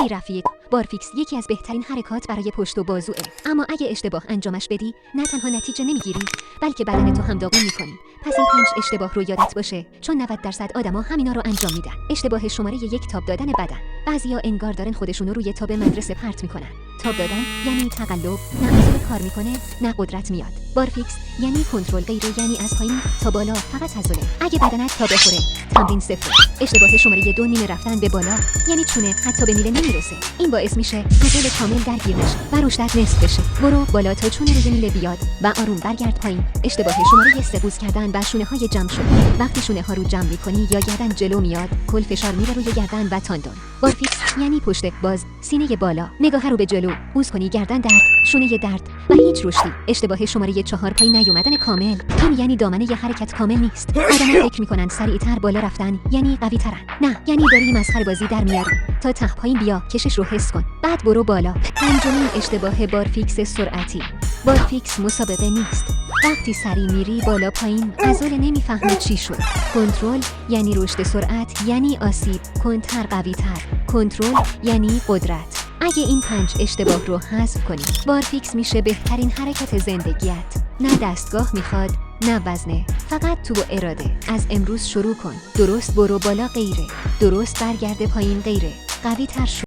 ای رفیق، بارفیکس یکی از بهترین حرکات برای پشت و بازوئه. اما اگه اشتباه انجامش بدی، نه تنها نتیجه نمیگیری، بلکه بدنتو هم داغون میکنی. پس این 5 اشتباه رو یادت باشه، چون 90% آدما همینا رو انجام میدن. اشتباه شماره 1: تاب دادن بدن. بعضیا انگار دارن خودشونو روی تاب مدرسه پرت میکنن. تاب دادن یعنی تقلب، نه عضله کار میکنه، نه قدرت میاد. بارفیکس یعنی کنترل غیره، یعنی از پایین تا بالا فقط عضله. اگه بدنت تا بخوره، تمرین صفر. اشتباه شماره 2: نیمه رفتن به بالا، یعنی چونه حتی به میله نمیرسه. این باعث میشه عضله کامل درگیر نشه و رشدت نصف بشه. برو بالا تا چونه روی میله بیاد و آروم برگرد پایین. اشتباه شماره 3: بوس کردن و شونه های جمع شده. وقتی شونه ها رو جمع میکنی یا گردن جلو میاد، کل فشار میره روی گردن و تاندون. بارفیکس یعنی پشت باز، سینه بالا، نگاه رو به جلو، بوس کنی گردن درد، شونه درد و هیچ رشدی. اشتباه شماره 4: پایین نیومدن کامل. این یعنی دامنه ی حرکت کامل نیست. آدم‌ها فکر میکنن سریعتر بالا رفتن یعنی قوی ترن. نه، یعنی داری مسخره بازی در میاری. تا ته پایین بیا، کشش رو حس کن، بعد برو بالا. پنجمین اشتباه بارفیکس سرعتی. بارفیکس مسابقه نیست. وقتی سری میری بالا پایین، عضله نمیفهمه چی شد. کنترل یعنی رشد سرعت، یعنی آسیب کنتر قوی‌تر. کنترل یعنی قدرت. اگه این 5 اشتباه رو حذف کنی، بارفیکس میشه بهترین حرکت زندگیت. نه دستگاه میخواد، نه وزنه، فقط تو و اراده. از امروز شروع کن. درست برو بالا غیره، درست برگرده پایین غیره. قوی تر شو.